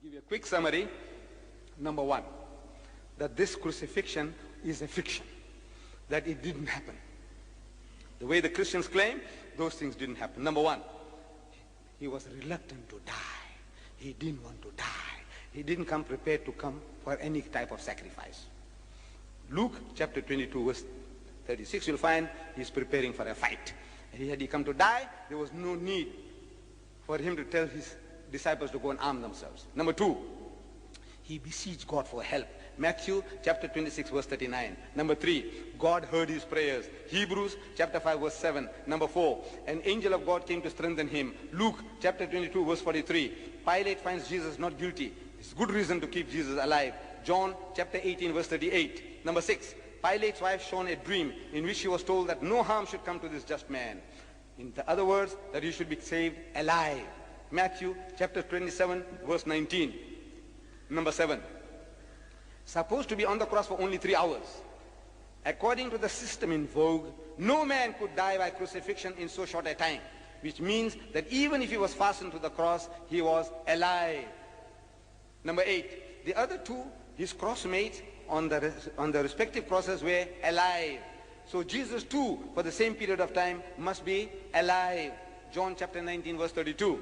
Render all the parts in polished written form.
give you a quick summary. Number one, that this crucifixion is a fiction, that it didn't happen. The way the Christians claim, those things didn't happen. Number one, he was reluctant to die. He didn't want to die. He didn't come prepared to come for any type of sacrifice. Luke chapter 22 verse 36, you'll find he's preparing for a fight. And had he come to die, there was no need for him to tell his disciples to go and arm themselves. Number two, he beseeched God for help. Matthew chapter 26 verse 39. Number three, God heard his prayers. Hebrews chapter 5 verse 7. Number four, an angel of God came to strengthen him. Luke chapter 22 verse 43. Pilate finds Jesus not guilty. It's good reason to keep Jesus alive. John chapter 18 verse 38. Number six, Pilate's wife shown a dream in which she was told that no harm should come to this just man. In other words, that he should be saved alive. Matthew chapter 27 verse 19. Number seven, supposed to be on the cross for only 3 hours. According to the system in vogue, no man could die by crucifixion in so short a time, which means that even if he was fastened to the cross, he was alive. Number eight, the other two, his crossmates on the respective crosses, were alive. So Jesus too, for the same period of time, must be alive. John chapter 19 verse 32.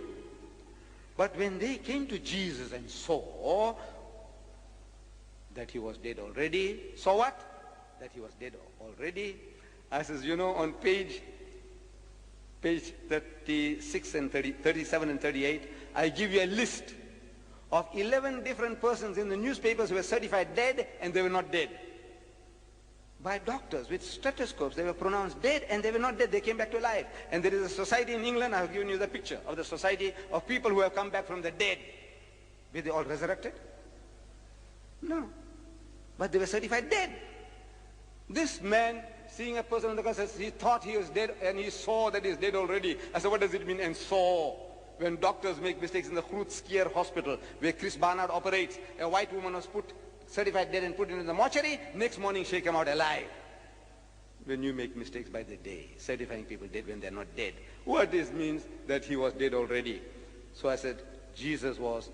But when they came to Jesus and saw that he was dead already, saw what? That he was dead already. I says, you know, on page 36 and 37 and 38, I give you a list of 11 different persons in the newspapers who were certified dead and they were not dead. By doctors with stethoscopes, they were pronounced dead and they were not dead. They came back to life. And there is a society in England, I have given you the picture of the society of people who have come back from the dead. Were they all resurrected? No. But they were certified dead. This man, seeing a person on the cross, he thought he was dead and he saw that he's dead already. I said, what does it mean, and saw? When doctors make mistakes in the Groot-Schuur hospital, where Chris Barnard operates, a white woman was certified dead and put into the mortuary, next morning she came out alive. When you make mistakes by the day, certifying people dead when they're not dead, what this means that he was dead already. So I said, Jesus was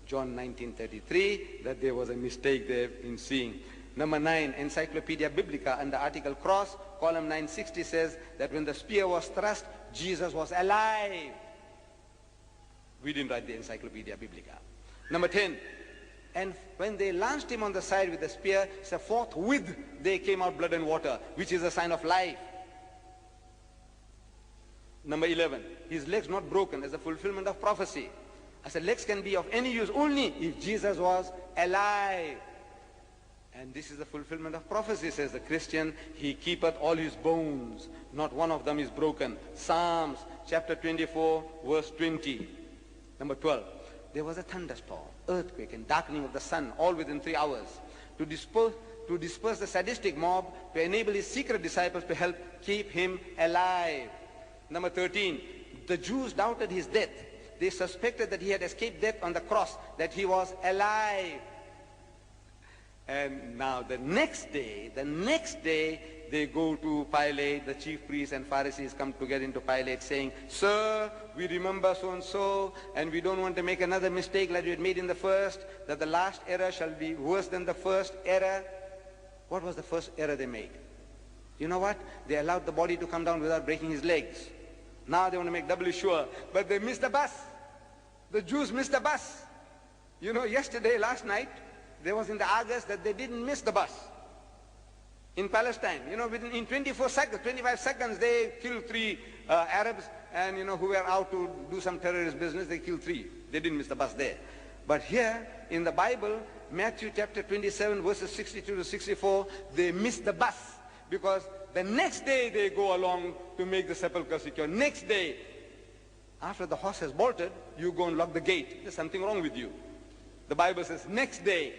John 19:33, that there was a mistake there in seeing. Number 9, Encyclopedia Biblica, under article cross, column 960 says that when the spear was thrust, Jesus was alive. We didn't write the Encyclopedia Biblica. Number 10, and when they launched him on the side with the spear, so forthwith they came out blood and water, which is a sign of life. Number 11, his legs not broken as a fulfillment of prophecy. I said, legs can be of any use only if Jesus was alive. And this is the fulfillment of prophecy, says the Christian. He keepeth all his bones, not one of them is broken. Psalms chapter 24 verse 20. Number 12, there was a thunderstorm, earthquake, and darkening of the sun, all within 3 hours, to disperse the sadistic mob, to enable his secret disciples to help keep him alive. Number 13, the Jews doubted his death. They suspected that he had escaped death on the cross, that he was alive. And now the next day, they go to Pilate, the chief priests and Pharisees come to get into Pilate saying, sir, we remember so-and-so, and we don't want to make another mistake like we had made in the first, that the last error shall be worse than the first error. What was the first error they made? You know what? They allowed the body to come down without breaking his legs. Now they want to make doubly sure, but they missed the bus. The Jews missed the bus. You know, last night, there was in the Argus that they didn't miss the bus. In Palestine, you know, in 25 seconds, they killed 3 Arabs, and you know, who were out to do some terrorist business, they killed 3. They didn't miss the bus there. But here, in the Bible, Matthew chapter 27, verses 62 to 64, they missed the bus, because the next day they go along to make the sepulchre secure. Next day, after the horse has bolted, you go and lock the gate. There's something wrong with you. The Bible says, next day.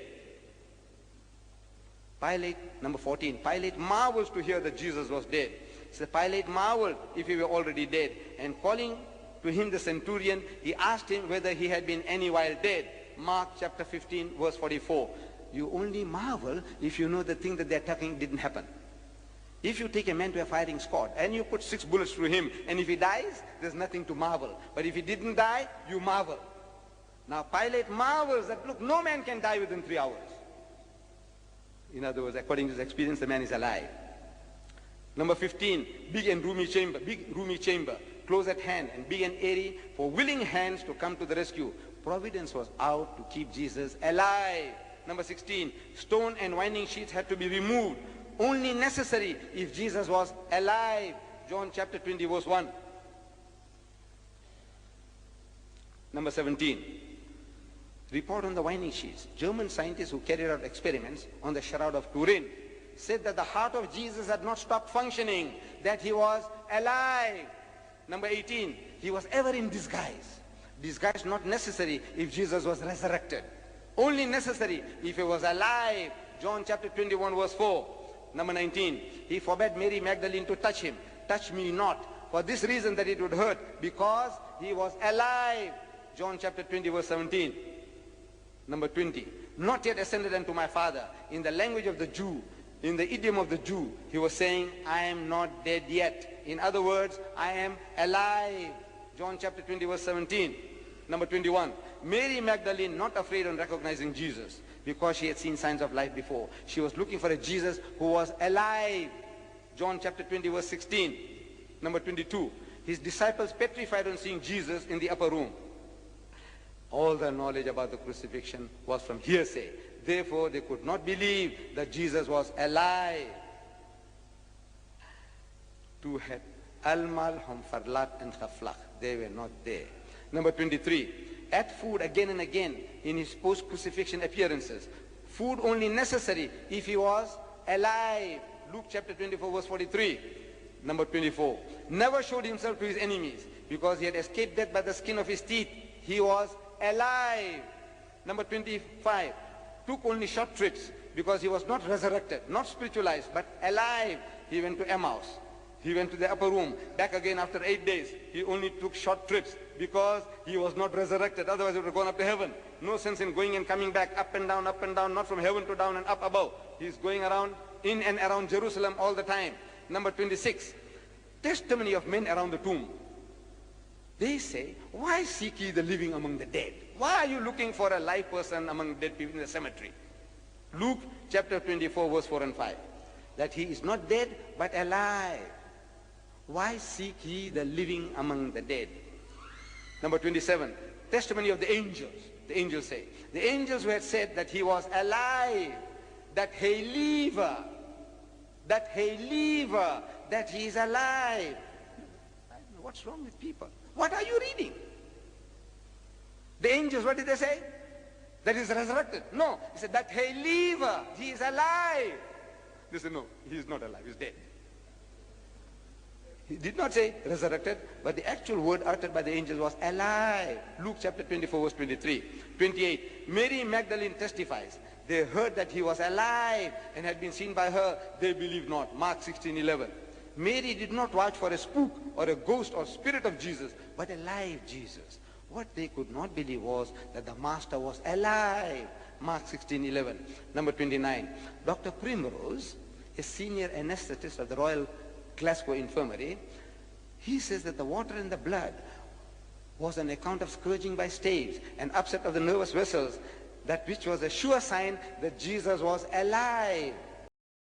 Pilate, number 14, Pilate marvels to hear that Jesus was dead. So Pilate marveled if he were already dead. And calling to him the centurion, he asked him whether he had been any while dead. Mark chapter 15, verse 44. You only marvel if you know the thing that they're talking didn't happen. If you take a man to a firing squad and you put 6 bullets through him, and if he dies, there's nothing to marvel. But if he didn't die, you marvel. Now Pilate marvels that, look, no man can die within 3 hours. In other words, according to his experience, the man is alive. Number 15, big and roomy chamber, close at hand and big and airy for willing hands to come to the rescue. Providence was out to keep Jesus alive. Number 16, stone and winding sheets had to be removed, only necessary if Jesus was alive. John chapter 20 verse 1. Number 17, report on the winding sheets. German scientists who carried out experiments on the Shroud of Turin said that the heart of Jesus had not stopped functioning, that he was alive. Number 18, he was ever in disguise. Disguise not necessary if Jesus was resurrected. Only necessary if he was alive. John chapter 21 verse 4. Number 19, he forbade Mary Magdalene to touch him. Touch me not, for this reason that it would hurt, because he was alive. John chapter 20 verse 17. Number 20, not yet ascended unto my Father. In the language of the Jew, in the idiom of the Jew, he was saying, I am not dead yet. In other words, I am alive. John chapter 20 verse 17. Number 21, Mary Magdalene not afraid on recognizing Jesus because she had seen signs of life before. She was looking for a Jesus who was alive. John chapter 20 verse 16. Number 22, his disciples petrified on seeing Jesus in the upper room. All their knowledge about the crucifixion was from hearsay. Therefore, they could not believe that Jesus was alive. Two had Almal, Humfarlat, and Khaflach. They were not there. Number 23, ate food again and again in his post-crucifixion appearances. Food only necessary if he was alive. Luke chapter 24 verse 43. Number 24, never showed himself to his enemies because he had escaped death by the skin of his teeth. He was alive. Number 25, took only short trips because he was not resurrected, not spiritualized, but alive. He went to Emmaus. He went to the upper room, back again after 8 days. He only took short trips because he was not resurrected. Otherwise he would have gone up to heaven. No sense in going and coming back, up and down, not from heaven to down and up above. He's going around, in and around Jerusalem all the time. Number 26, testimony of men around the tomb. They say, why seek ye the living among the dead? Why are you looking for a live person among dead people in the cemetery? Luke chapter 24 verse 4 and 5. That he is not dead but alive. Why seek ye the living among the dead? Number 27, testimony of the angels. The angels say, the angels who had said that he was alive, that he live, that he is alive. I don't know what's wrong with people. What are you reading? The angels, what did they say? That he is resurrected. No, he said that he live, he is alive. They said no, he is not alive, he is dead. He did not say resurrected, but the actual word uttered by the angels was alive. Luke chapter 24 verse 23. 28, Mary Magdalene testifies. They heard that he was alive and had been seen by her. They believed not. Mark 16:11. Mary did not watch for a spook or a ghost or spirit of Jesus, but a live Jesus. What they could not believe was that the master was alive. Mark 16:11. Number 29, Dr. Primrose, a senior anesthetist of the Royal Glasgow Infirmary, he says that the water in the blood was an account of scourging by staves and upset of the nervous vessels, that which was a sure sign that Jesus was alive.